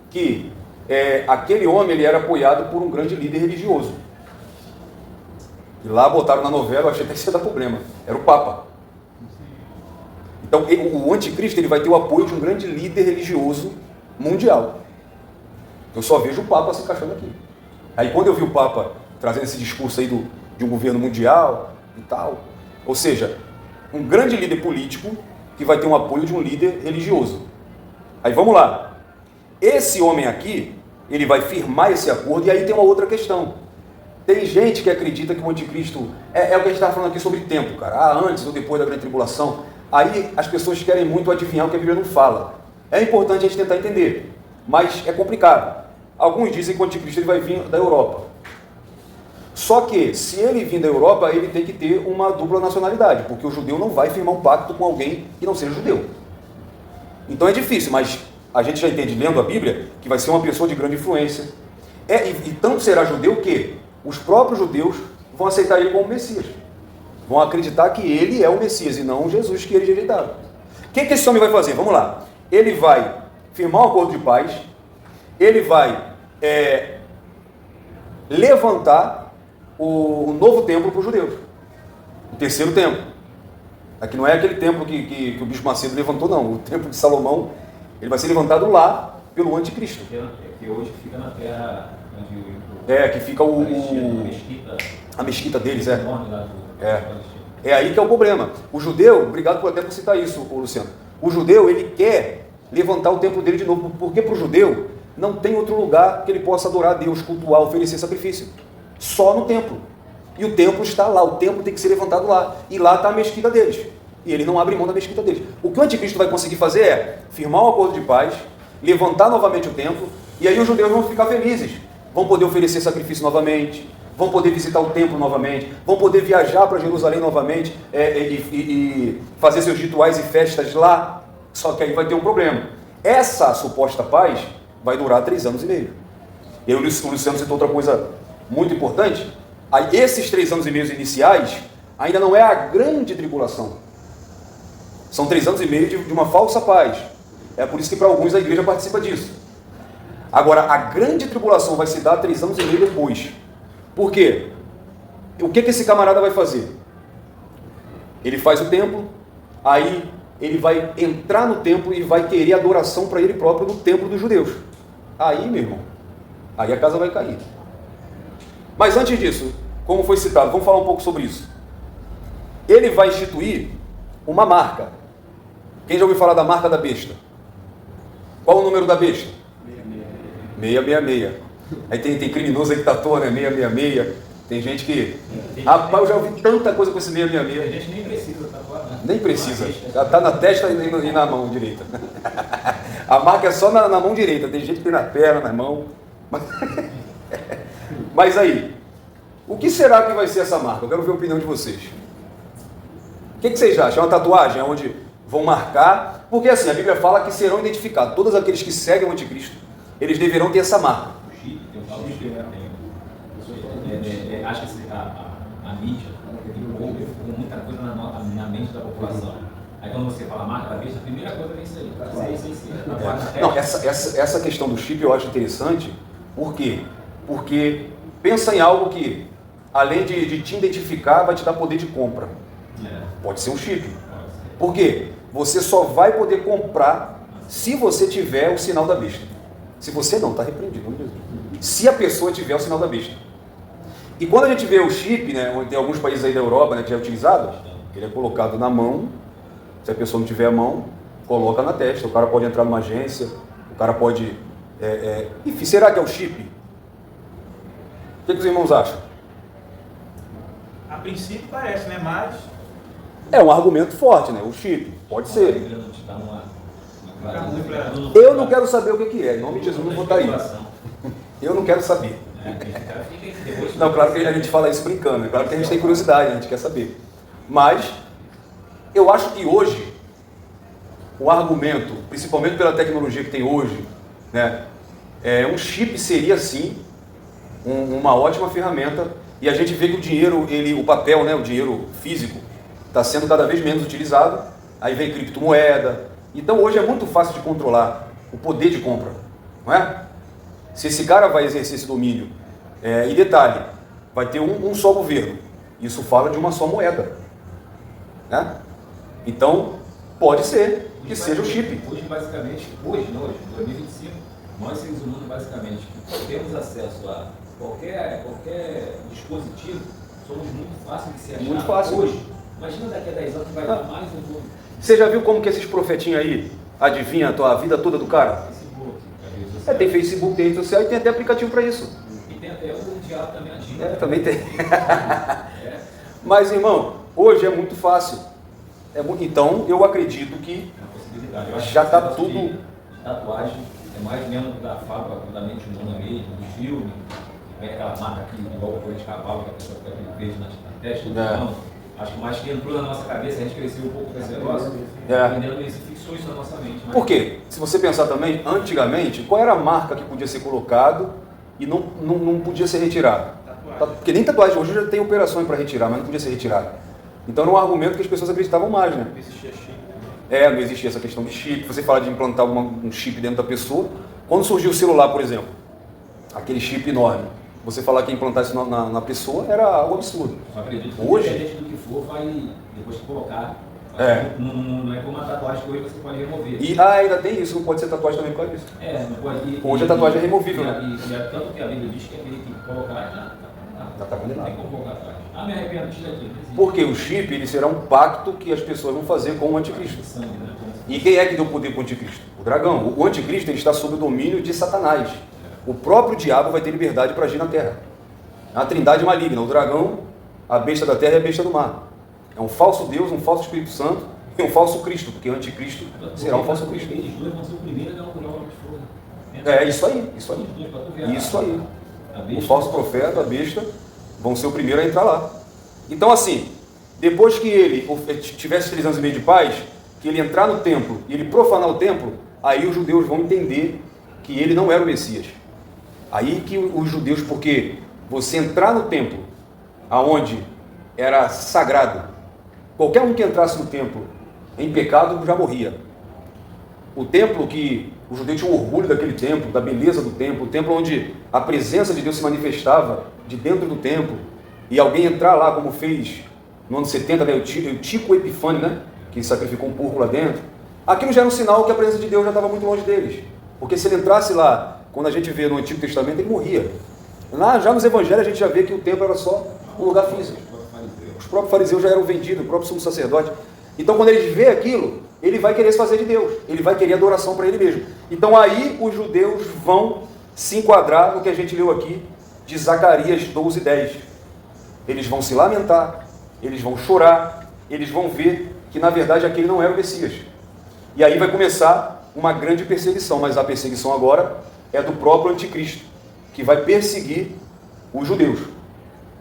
que aquele homem ele era apoiado por um grande líder religioso. E lá botaram na novela, eu achei até que isso ia dar problema. Era o Papa. Então, o anticristo ele vai ter o apoio de um grande líder religioso mundial. Eu só vejo o Papa se encaixando aqui. Aí quando eu vi o Papa trazendo esse discurso aí de um governo mundial e tal, ou seja, um grande líder político que vai ter um apoio de um líder religioso. Aí vamos lá. Esse homem aqui, ele vai firmar esse acordo, e aí tem uma outra questão. Tem gente que acredita que o anticristo... É o que a gente estava falando aqui sobre tempo, cara. Antes ou depois da grande tribulação. Aí as pessoas querem muito adivinhar o que a Bíblia não fala. É importante a gente tentar entender, mas é complicado. Alguns dizem que o anticristo ele vai vir da Europa. Só que, se ele vir da Europa, ele tem que ter uma dupla nacionalidade, porque o judeu não vai firmar um pacto com alguém que não seja judeu. Então é difícil, mas a gente já entende, lendo a Bíblia, que vai ser uma pessoa de grande influência. E tanto será judeu que os próprios judeus vão aceitar ele como Messias. Vão acreditar que ele é o Messias e não o Jesus que eles rejeitaram. O que esse homem vai fazer? Vamos lá. Ele vai firmar um acordo de paz, ele vai levantar o novo templo para os judeus, o terceiro templo. Aqui não é aquele templo que o Bispo Macedo levantou, não. O templo de Salomão, ele vai ser levantado lá pelo anticristo. Que hoje fica na terra onde que fica a mesquita deles, É aí que é o problema. O judeu, obrigado por citar isso, Luciano. O judeu, ele quer levantar o templo dele de novo, porque para o judeu não tem outro lugar que ele possa adorar a Deus, cultuar, oferecer sacrifício. Só no templo. E o templo está lá, o templo tem que ser levantado lá. E lá está a mesquita deles. E eles não abrem mão da mesquita deles. O que o anticristo vai conseguir fazer é firmar um acordo de paz, levantar novamente o templo, e aí os judeus vão ficar felizes. Vão poder oferecer sacrifício novamente, vão poder visitar o templo novamente, vão poder viajar para Jerusalém novamente e fazer seus rituais e festas lá. Só que aí vai ter um problema. Essa suposta paz vai durar 3 anos e meio. E aí o Luciano citou outra coisa muito importante. Aí, esses 3 anos e meio iniciais ainda não é a grande tribulação. São 3 anos e meio de uma falsa paz. É por isso que para alguns a igreja participa disso. Agora, a grande tribulação vai se dar 3 anos e meio depois. Por quê? O que esse camarada vai fazer? Ele faz o templo, aí ele vai entrar no templo e vai querer adoração para ele próprio no templo dos judeus. Aí, meu irmão, aí a casa vai cair. Mas antes disso, como foi citado, vamos falar um pouco sobre isso. Ele vai instituir uma marca. Quem já ouviu falar da marca da besta? Qual o número da besta? 666. Aí tem criminoso aí que tatua, né? 666. Tem gente que... Rapaz, eu já ouvi tanta coisa com esse 666. A gente nem precisa tatuar, né? Nem precisa. Já está na testa e na mão direita. A marca é só na mão direita. Tem gente que tem na perna, na mão. Mas aí, o que será que vai ser essa marca? Eu quero ver a opinião de vocês. O que vocês acham? É uma tatuagem onde vão marcar? Porque assim, a Bíblia fala que serão identificados. Todos aqueles que seguem o anticristo, eles deverão ter essa marca. Acho que a mídia envolve muita coisa na mente da população. Aí quando você fala marca da besta, a primeira coisa é isso aí. Não, essa questão do chip eu acho interessante. Por quê? Porque pensa em algo que, além de te identificar, vai te dar poder de compra. Pode ser um chip. Por quê? Você só vai poder comprar se você tiver o sinal da besta. Se você não, está repreendido. Se a pessoa tiver o sinal da besta. E quando a gente vê o chip, né, tem alguns países aí da Europa, né, que é utilizado, ele é colocado na mão. Se a pessoa não tiver a mão, coloca na testa. O cara pode entrar numa agência, o cara pode... Enfim, será que é o chip? O que os irmãos acham? A princípio parece, né? Mas... É um argumento forte, né? O chip. Pode ser. Eu não quero saber o que é. Em nome de Jesus, não vou estar aí. Eu não quero saber. Não, claro que a gente fala isso brincando. É claro que a gente tem curiosidade, a gente quer saber. Mas, eu acho que hoje, o argumento, principalmente pela tecnologia que tem hoje, né? Um chip seria, sim, uma ótima ferramenta. E a gente vê que o dinheiro, o papel, né, o dinheiro físico, está sendo cada vez menos utilizado. Aí vem criptomoeda. Então hoje é muito fácil de controlar o poder de compra, não é? Se esse cara vai exercer esse domínio, e detalhe, vai ter um só governo. Isso fala de uma só moeda, né? Então pode ser que seja o chip. Hoje, basicamente, hoje, 2025, nós seres humanos, basicamente, que temos acesso a qualquer dispositivo, somos muito fáceis de se achar. Muito fácil. Hoje. Imagina daqui a 10 anos que vai dar mais um pouco. Você já viu como que esses profetinhos aí adivinham a vida toda do cara? Facebook, tem Facebook, tem rede social e tem até aplicativo para isso. E tem até o diabo também ativo. Também tem. Mas, irmão, hoje é muito fácil. Então, eu acredito que já está tudo... Tatuagem é mais mesmo da fábrica, da mente humana mesmo, do filme. Vem aquela marca aqui, igual o cor de cavalo, que a pessoa fica verde na testa. Então, acho que mais que entrou na nossa cabeça, a gente cresceu um pouco com esse negócio, aprendendo isso, fixou isso na nossa mente. Mas... Por quê? Se você pensar também, antigamente, qual era a marca que podia ser colocado e não podia ser retirado? Porque nem tatuagem hoje já tem operações para retirar, mas não podia ser retirado. Então era um argumento que as pessoas acreditavam mais, né? Não existia chip. Não existia essa questão de chip. Você fala de implantar um chip dentro da pessoa. Quando surgiu o celular, por exemplo, aquele chip enorme. Você falar que implantar isso na pessoa era algo absurdo. Eu acredito que hoje, independente do que for, vai, depois que colocar, não é como uma tatuagem que hoje você pode remover. E ainda tem isso, não pode ser tatuagem também por causa disso. Não pode. Hoje a tatuagem é removível, né? Tanto que a Bíblia diz que aquele que colocar já está condenado. Não tem como colocar atrás. Me arrependo disso daqui. Porque o chip ele será um pacto que as pessoas vão fazer com o anticristo. E quem é que deu poder para o anticristo? O dragão. O anticristo ele está sob o domínio de Satanás. O próprio diabo vai ter liberdade para agir na terra. É uma trindade maligna. O dragão, a besta da terra e a besta do mar. É um falso Deus, um falso Espírito Santo e um falso Cristo, porque o anticristo será um falso Cristo. Eles dois vão ser o primeiro a inaugurar o de fogo. Isso aí. Isso aí. O falso profeta, a besta, vão ser o primeiro a entrar lá. Então assim, depois que ele tivesse 3 anos e meio de paz, que ele entrar no templo e ele profanar o templo, aí os judeus vão entender que ele não era o Messias. Aí que os judeus, porque você entrar no templo, aonde era sagrado, qualquer um que entrasse no templo em pecado já morria. O templo que o judeu tinha um orgulho daquele templo, da beleza do templo, o templo onde a presença de Deus se manifestava de dentro do templo, e alguém entrar lá, como fez no ano 70, né, o Tico Epifânio, né, que sacrificou um porco lá dentro, aquilo já era um sinal que a presença de Deus já estava muito longe deles. Porque se ele entrasse lá, quando a gente vê no Antigo Testamento, ele morria. Lá, já nos Evangelhos, a gente já vê que o templo era só um lugar físico. Os próprios fariseus já eram vendidos, o próprio sumo sacerdote. Então, quando eles vê aquilo, ele vai querer se fazer de Deus. Ele vai querer adoração para ele mesmo. Então, aí os judeus vão se enquadrar no que a gente leu aqui de Zacarias 12:10. Eles vão se lamentar, eles vão chorar, eles vão ver que, na verdade, aquele não era o Messias. E aí vai começar uma grande perseguição, mas a perseguição agora é do próprio anticristo, que vai perseguir os judeus.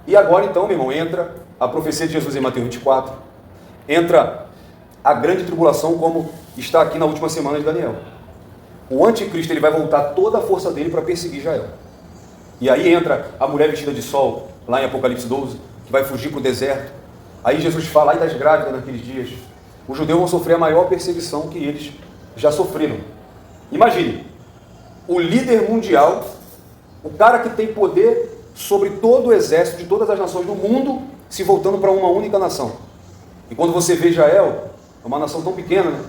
E agora, então, meu irmão, entra a profecia de Jesus em Mateus 24, entra a grande tribulação, como está aqui na última semana de Daniel. O anticristo ele vai voltar toda a força dele para perseguir Israel. E aí entra a mulher vestida de sol, lá em Apocalipse 12, que vai fugir para o deserto. Aí Jesus fala, ai das grávidas naqueles dias. Os judeus vão sofrer a maior perseguição que eles já sofreram. Imagine, o líder mundial, o cara que tem poder sobre todo o exército de todas as nações do mundo, se voltando para uma única nação. E quando você vê Israel, é uma nação tão pequena, né?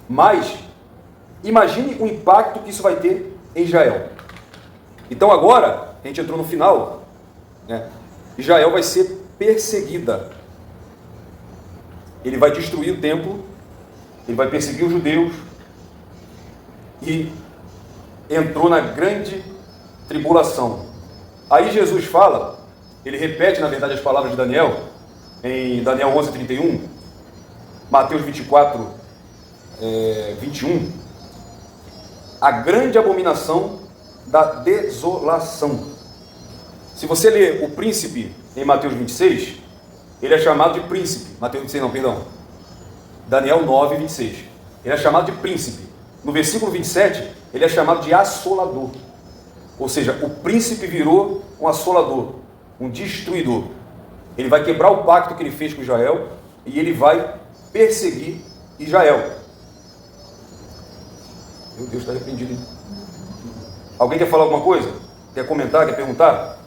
Mas imagine o impacto que isso vai ter em Israel. Então agora, a gente entrou no final, né? Israel vai ser perseguida. Ele vai destruir o templo, ele vai perseguir os judeus, e entrou na grande tribulação. Aí Jesus fala, ele repete na verdade as palavras de Daniel, em Daniel 11:31, Mateus 24, 21, a grande abominação da desolação. Se você ler o príncipe em Mateus 26, ele é chamado de príncipe. Mateus 26 não, perdão. Daniel 9:26. Ele é chamado de príncipe. No versículo 27, ele é chamado de assolador. Ou seja, o príncipe virou um assolador, um destruidor. Ele vai quebrar o pacto que ele fez com Israel e ele vai perseguir Israel. Meu Deus, está arrependido, hein? Alguém quer falar alguma coisa? Quer comentar? Quer perguntar?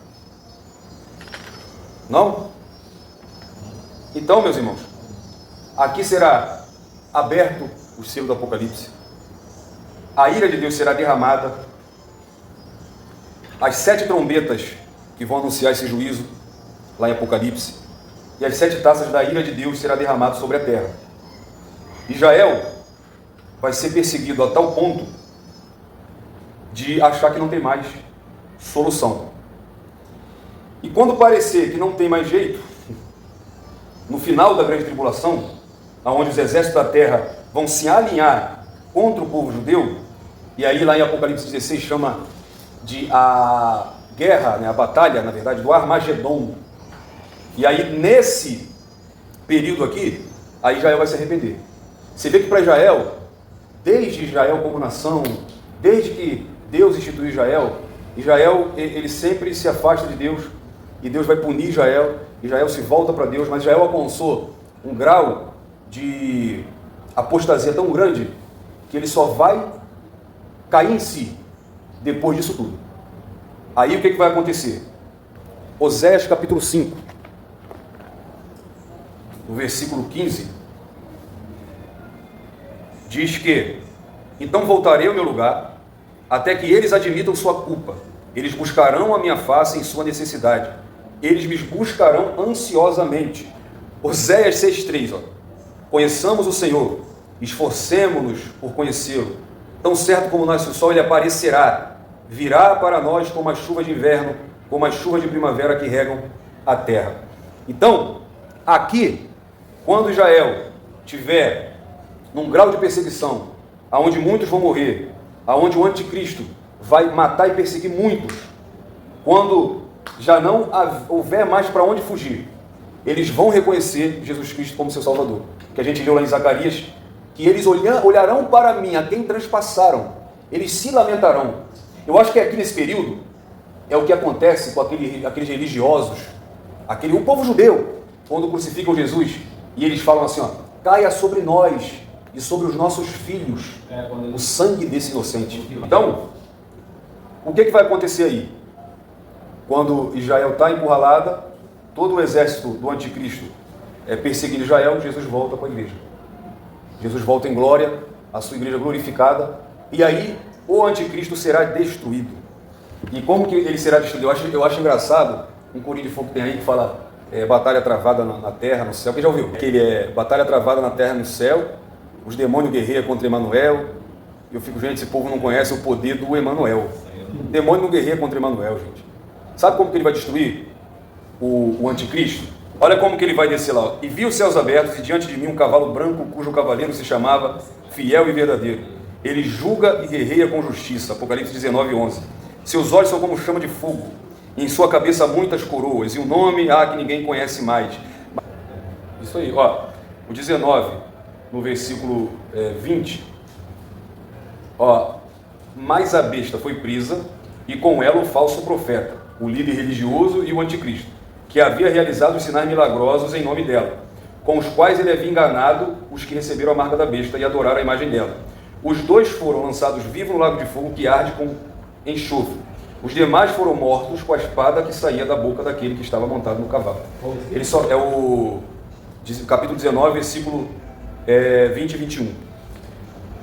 Não? Então, meus irmãos, aqui será aberto o selo do Apocalipse. A ira de Deus será derramada. As 7 trombetas que vão anunciar esse juízo, lá em Apocalipse, e as 7 taças da ira de Deus será derramada sobre a terra. Israel vai ser perseguido a tal ponto de achar que não tem mais solução. E quando parecer que não tem mais jeito, no final da grande tribulação, onde os exércitos da terra vão se alinhar contra o povo judeu, e aí lá em Apocalipse 16 chama de a guerra, né, a batalha, na verdade, do Armagedon. E aí nesse período aqui, aí Israel vai se arrepender. Você vê que para Israel, desde Israel como nação, desde que Deus instituiu Israel, ele sempre se afasta de Deus, e Deus vai punir Israel, Israel se volta para Deus, mas Israel alcançou um grau de apostasia tão grande, que ele só vai cair em si depois disso tudo. Aí o que vai acontecer? Oséias capítulo 5, no versículo 15, diz que: então voltarei ao meu lugar, até que eles admitam sua culpa. Eles buscarão a minha face em sua necessidade. Eles me buscarão ansiosamente. Oséias 6,3, ó. Conheçamos o Senhor, esforcemo-nos por conhecê-lo. Tão certo como nasce o sol, ele aparecerá. Virá para nós como as chuvas de inverno, como as chuvas de primavera que regam a terra. Então, aqui, quando Israel tiver num grau de perseguição, aonde muitos vão morrer, aonde o anticristo vai matar e perseguir muitos, quando já não houver mais para onde fugir, eles vão reconhecer Jesus Cristo como seu Salvador. Que a gente leu lá em Zacarias, que eles olharão para mim, a quem transpassaram, eles se lamentarão. Eu acho que aqui nesse período é o que acontece com aqueles religiosos, o povo judeu, quando crucificam Jesus, e eles falam assim, ó: caia sobre nós e sobre os nossos filhos o sangue desse inocente. Então, o que vai acontecer aí? Quando Israel está encurralada, todo o exército do anticristo perseguindo Israel, Jesus volta para a igreja. Jesus volta em glória, a sua igreja glorificada, e aí o anticristo será destruído. E como que ele será destruído? Eu acho engraçado, um corinho de fogo que tem aí que fala batalha travada na terra, no céu. Quem já ouviu? Que ele é batalha travada na terra e no céu, os demônios guerreiam contra Emanuel. Eu fico, gente, esse povo não conhece o poder do Emanuel. O demônio não guerreia contra Emanuel, gente. Sabe como que ele vai destruir o anticristo? Olha como que ele vai descer lá. E vi os céus abertos, e diante de mim um cavalo branco, cujo cavaleiro se chamava Fiel e Verdadeiro. Ele julga e guerreia com justiça. Apocalipse 19:11. Seus olhos são como chama de fogo, e em sua cabeça muitas coroas, e um nome que ninguém conhece mais. Isso aí, ó. O 19, no versículo 20. Ó, mas a besta foi presa, e com ela o falso profeta, o líder religioso e o anticristo, que havia realizado os sinais milagrosos em nome dela, com os quais ele havia enganado os que receberam a marca da besta e adoraram a imagem dela. Os dois foram lançados vivos no lago de fogo que arde com enxofre. Os demais foram mortos com a espada que saía da boca daquele que estava montado no cavalo. Ele só é o capítulo 19, versículo 20 e 21.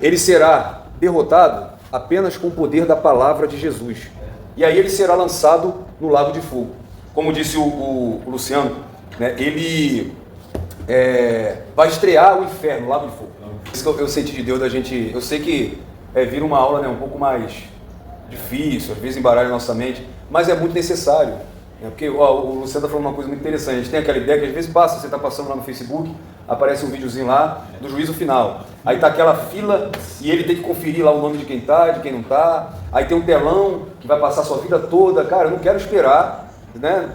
Ele será derrotado apenas com o poder da palavra de Jesus. E aí ele será lançado no lago de fogo. Como disse o Luciano, né, ele vai estrear o inferno, o lago de fogo. Isso que eu senti de Deus da gente. Eu sei que vira uma aula, né, um pouco mais difícil, às vezes embaralha a nossa mente, mas é muito necessário. Porque o Luciano está falando uma coisa muito interessante. A gente tem aquela ideia que às vezes basta, você está passando lá no Facebook, aparece um videozinho lá do juízo final. Aí está aquela fila e ele tem que conferir lá o nome de quem está, de quem não está. Aí tem um telão que vai passar a sua vida toda. Cara, eu não quero esperar, né?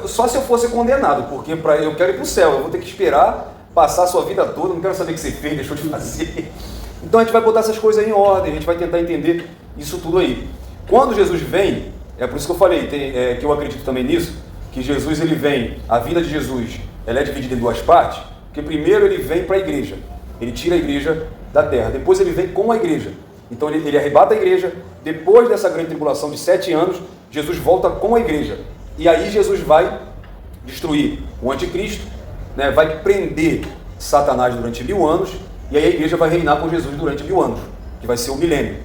Só se eu fosse condenado, porque eu quero ir para o céu, eu vou ter que esperar passar a sua vida toda, não quero saber o que você fez, deixou de fazer. Então a gente vai botar essas coisas em ordem, a gente vai tentar entender isso tudo aí. Quando Jesus vem, é por isso que eu falei, que eu acredito também nisso, que Jesus ele vem, a vida de Jesus, ela é dividida em duas partes, porque primeiro ele vem para a igreja, ele tira a igreja da terra, depois ele vem com a igreja. Então ele arrebata a igreja, depois dessa grande tribulação de 7 anos, Jesus volta com a igreja. E aí Jesus vai destruir o anticristo, né, vai prender Satanás durante 1000 anos, e aí a igreja vai reinar com Jesus durante 1000 anos, que vai ser o milênio.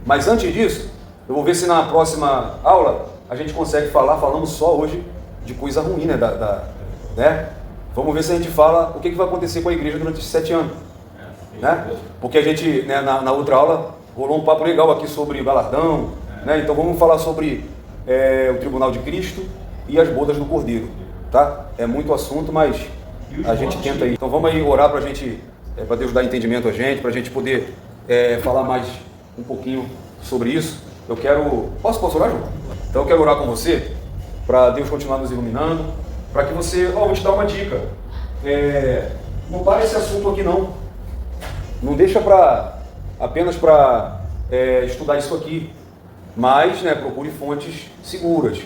Mas antes disso, eu vou ver se na próxima aula a gente consegue falamos só hoje de coisa ruim, né? Né? Vamos ver se a gente fala o que vai acontecer com a igreja durante esses 7 anos. Né? Porque a gente, né, na outra aula, rolou um papo legal aqui sobre o galardão, né? Então vamos falar sobre o tribunal de Cristo e as bodas do Cordeiro. Tá? É muito assunto, mas a gente tenta aí. Então vamos aí orar para a gente, para Deus dar entendimento a gente, para a gente poder falar mais um pouquinho sobre isso. Eu quero... Posso orar, João? Então eu quero orar com você, para Deus continuar nos iluminando, para que você... vou te dar uma dica. Não para esse assunto aqui não. Não deixa apenas para estudar isso aqui. Mas, né, procure fontes seguras.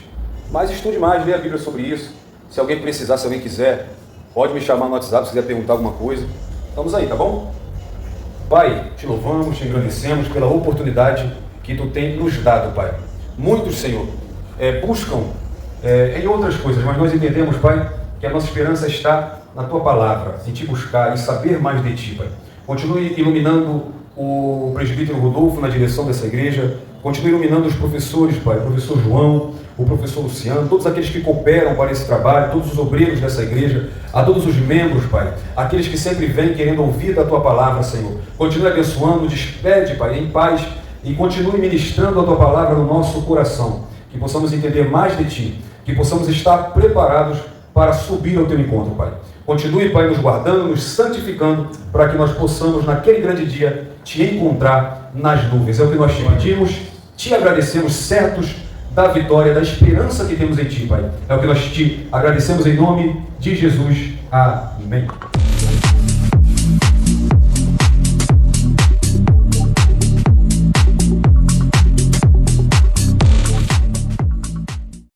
Mas estude mais, lê a Bíblia sobre isso. Se alguém precisar, se alguém quiser, pode me chamar no WhatsApp se quiser perguntar alguma coisa. Estamos aí, tá bom? Pai, te louvamos, te agradecemos pela oportunidade que Tu tem nos dado, Pai. Muitos, Senhor, buscam em outras coisas, mas nós entendemos, Pai, que a nossa esperança está na Tua Palavra, em Te buscar e saber mais de Ti, Pai. Continue iluminando o presbítero Rodolfo na direção dessa igreja, continue iluminando os professores, Pai, o professor João, o professor Luciano, todos aqueles que cooperam para esse trabalho, todos os obreiros dessa igreja, a todos os membros, Pai, aqueles que sempre vêm querendo ouvir da Tua Palavra, Senhor. Continue abençoando, despede, Pai, em paz, e continue ministrando a Tua Palavra no nosso coração, que possamos entender mais de Ti, que possamos estar preparados para subir ao Teu encontro, Pai. Continue, Pai, nos guardando, nos santificando, para que nós possamos, naquele grande dia, Te encontrar nas nuvens. É o que nós Te pedimos, Te agradecemos, certos da vitória, da esperança que temos em Ti, Pai. É o que nós Te agradecemos em nome de Jesus. Amém.